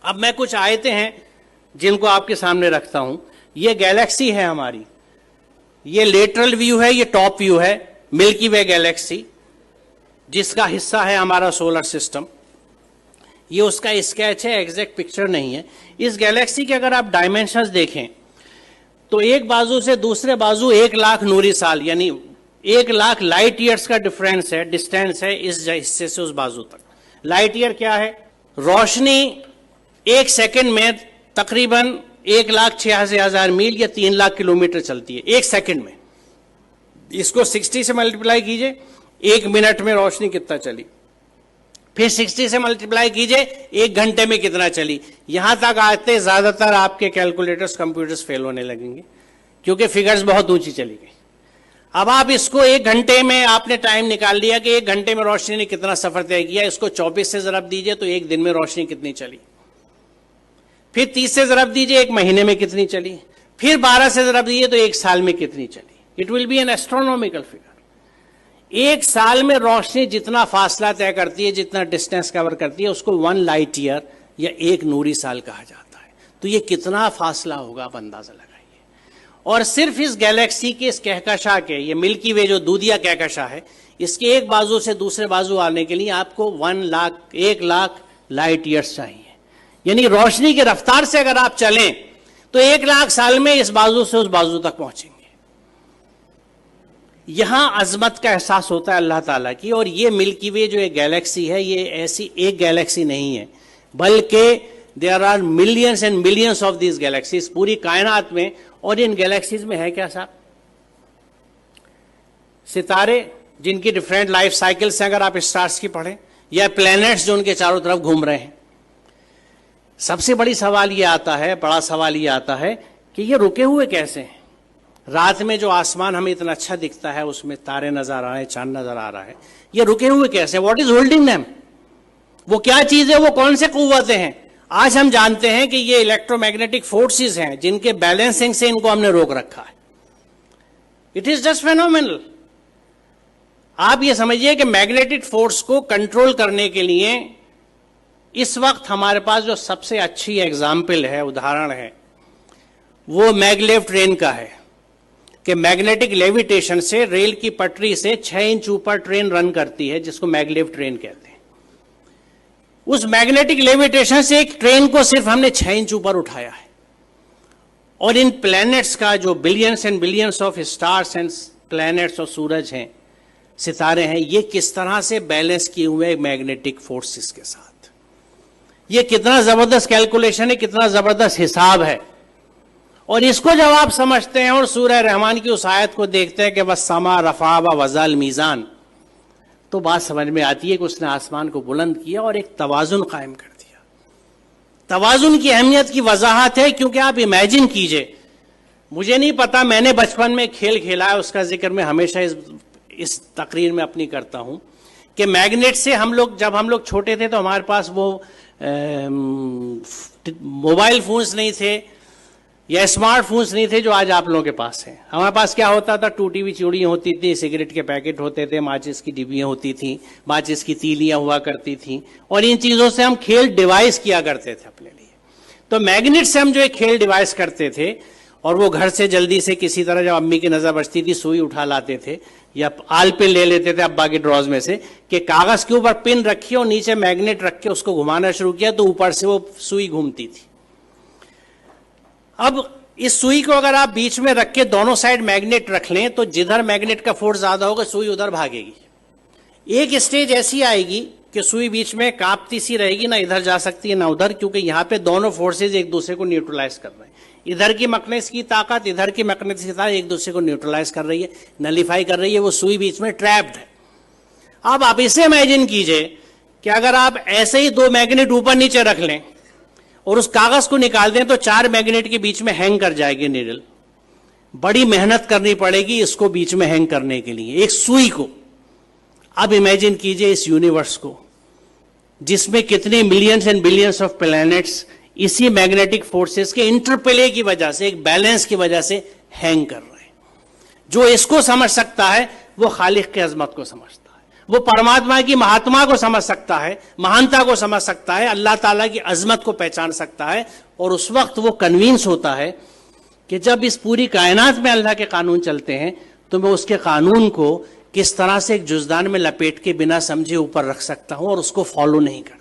अब मैं कुछ आयतें हैं जिनको आपके सामने रखता हूं। ये गैलेक्सी है हमारी, ये लेटरल व्यू है, ये टॉप व्यू है मिल्की वे गैलेक्सी, जिसका हिस्सा है हमारा सोलर सिस्टम। ये उसका स्केच है, एग्जैक्ट पिक्चर नहीं है। इस गैलेक्सी के अगर आप डायमेंशंस देखें तो एक बाजू से दूसरे बाजू 1,00,000 नूरी साल, यानी 1,00,000 लाइट ईयर्स का डिफरेंस है, डिस्टेंस है इस हिस्से से उस बाजू तक। लाइट ईयर क्या है? रोशनी 1 सेकंड में तकरीबन 1,86,000 मील या 3,00,000 किलोमीटर चलती है 1 सेकंड में। इसको 60 से मल्टीप्लाई कीजिए, 1 मिनट में रोशनी कितना चली, फिर 60 से मल्टीप्लाई कीजिए 1 घंटे में कितना चली। यहां तक आते ज्यादातर आपके कैलकुलेटर्स, कंप्यूटर्स फेल होने लगेंगे क्योंकि फिगर्स बहुत ऊंची चली गई। अब आप इसको 1 घंटे में आपने टाइम निकाल लिया कि 1 घंटे में रोशनी ने कितना सफर तय किया, इसको 24 से जरब दीजिए तो 1 दिन में रोशनी कितनी चली, फिर 30 से जरब दीजिए 1 महीने में कितनी चली, फिर 12 से जरब दीजिए तो 1 साल में कितनी चली। It will be N astronomical figure. 1 साल में रोशनी जितना फासला तय करती है, जितना डिस्टेंस कवर करती है, उसको 1 लाइट ईयर या 1 नूरी साल कहा जाता है। तो ये कितना फासला होगा आप अंदाजा लगाइए। और सिर्फ इस गैलेक्सी के, इस कहकशां के, ये मिल्की वे जो दूधिया कहकशां है, इसके एक बाजू से दूसरे बाजू आने के लिए आपको 1,00,000 लाइट ईयर्स चाहिए। यानी रोशनी की रफ्तार से अगर आप चलें तो 1,00,000 साल में इस बाजू से उस बाजू तक पहुंचेंगे। यहां अजमत का एहसास होता है अल्लाह ताला की। और ये मिल्की वे जो एक गैलेक्सी है, ये ऐसी एक गैलेक्सी नहीं है, बल्कि there are millions and millions of this galaxies पूरी कायनात में। और इन गैलेक्सीज में है क्या साहब? सितारे जिनकी डिफरेंट लाइफ साइकिल्स हैं, अगर आप स्टार्स की पढ़ें, या प्लैनेट्स जो उनके चारों तरफ घूम रहे हैं। सबसे बड़ा सवाल ये आता है कि ये रुके हुए कैसे हैं? रात में जो आसमान हमें इतना अच्छा दिखता है, उसमें तारे नजर आ रहे हैं, चांद नजर आ रहा है, ये रुके हुए कैसे? What is holding them? वो क्या चीज है? वो कौन से कुव्वतें हैं? आज हम जानते हैं कि ये इलेक्ट्रोमैग्नेटिक फोर्सेस हैं जिनके बैलेंसिंग से इनको हमने रोक रखा है। It is just phenomenal. आप ये समझिए कि मैग्नेटिक फोर्स को कंट्रोल करने के लिए इस वक्त हमारे पास जो सबसे अच्छी एग्जाम्पल है, उदाहरण है, वो मैगलेव ट्रेन का है कि मैग्नेटिक लेविटेशन से रेल की पटरी से 6 इंच ऊपर ट्रेन रन करती है, जिसको मैगलेव ट्रेन कहते हैं। उस मैग्नेटिक लेविटेशन से एक ट्रेन को सिर्फ हमने 6 इंच ऊपर उठाया है। और इन प्लैनेट्स का जो billions and billions of stars and planets और सूरज हैं, सितारे हैं, ये किस तरह से बैलेंस किए हुए मैग्नेटिक फोर्सेस के साथ। ये कितना जबरदस्त कैलकुलेशन है, कितना जबरदस्त हिसाब है। और इसको जब आप समझते हैं और सूरह रहमान की उस आयत को देखते हैं कि बस समा रफा व वज़ल मीज़ान, तो बात समझ में आती है कि उसने आसमान को बुलंद किया और एक तवाजुन कायम कर दिया। तवाजुन की अहमियत की वजाहत है, क्योंकि आप इमेजिन कीजिए, मुझे नहीं पता, मैंने बचपन में खेल खेला है, उसका जिक्र मैं हमेशा इस तकरीर में अपनी करता हूं कि मैग्नेट से जब हम लोग छोटे थे तो हमारे पास वो मोबाइल फोन्स नहीं थे या स्मार्टफोन्स नहीं थे जो आज आप लोगों के पास हैं। हमारे पास क्या होता था? टूटी हुई चूड़ियाँ होती थी, सिगरेट के पैकेट होते थे, माचिस की डिब्बियाँ होती थी, माचिस की तीलियाँ हुआ करती थी, और इन चीज़ों से हम खेल डिवाइस किया करते थे अपने लिए। तो मैग्नेट से हम जो एक खेल डिवाइस करते थे, और वो घर से जल्दी से किसी तरह जब अम्मी की नज़र बचती थी सुई उठा लाते थे या आल पिन ले लेते थे अब्बा के ड्रॉज में से कि कागज़ के ऊपर पिन रखी और नीचे मैग्नेट रख के उसको घुमाना शुरू किया तो ऊपर से वो सुई घूमती थी। अब इस सुई को अगर आप बीच में रख के दोनों साइड मैग्नेट रख लें तो जिधर मैग्नेट का फोर्स ज्यादा होगा सुई उधर भागेगी। एक स्टेज ऐसी आएगी कि सुई बीच में कांपती सी रहेगी, ना इधर जा सकती है ना उधर, क्योंकि यहां पे दोनों फोर्सेज एक दूसरे को न्यूट्रलाइज कर रहे हैं। इधर की मैग्नेटिस की ताकत, इधर की मैग्नेटिस की ताकत एक दूसरे को न्यूट्रलाइज कर रही है, नलीफाई कर रही है। वो सुई बीच में ट्रैप्ड है। अब आप इसे इमेजिन कीजिए कि अगर आप ऐसे ही 2 मैग्नेट ऊपर नीचे रख लें और उस कागज को निकाल दें तो 4 मैग्नेट के बीच में हैंग कर जाएगी नीडल। बड़ी मेहनत करनी पड़ेगी इसको बीच में हैंग करने के लिए, एक सुई को। अब इमेजिन कीजिए इस यूनिवर्स को जिसमें कितने millions and billions of planets इसी मैग्नेटिक फोर्सेस के इंटरप्ले की वजह से, एक बैलेंस की वजह से हैंग कर रहे हैं। जो इसको समझ सकता है वो खालिक की अजमत को समझता है, वो परमात्मा की महात्मा को समझ सकता है, महानता को समझ सकता है, अल्लाह ताला की अजमत को पहचान सकता है। और उस वक्त वो कन्विंस होता है कि जब इस पूरी कायनात में अल्लाह के कानून चलते हैं तो मैं उसके कानून को किस तरह से एक जुज़दान में लपेट के बिना समझे ऊपर रख सकता हूं और उसको फॉलो नहीं करता।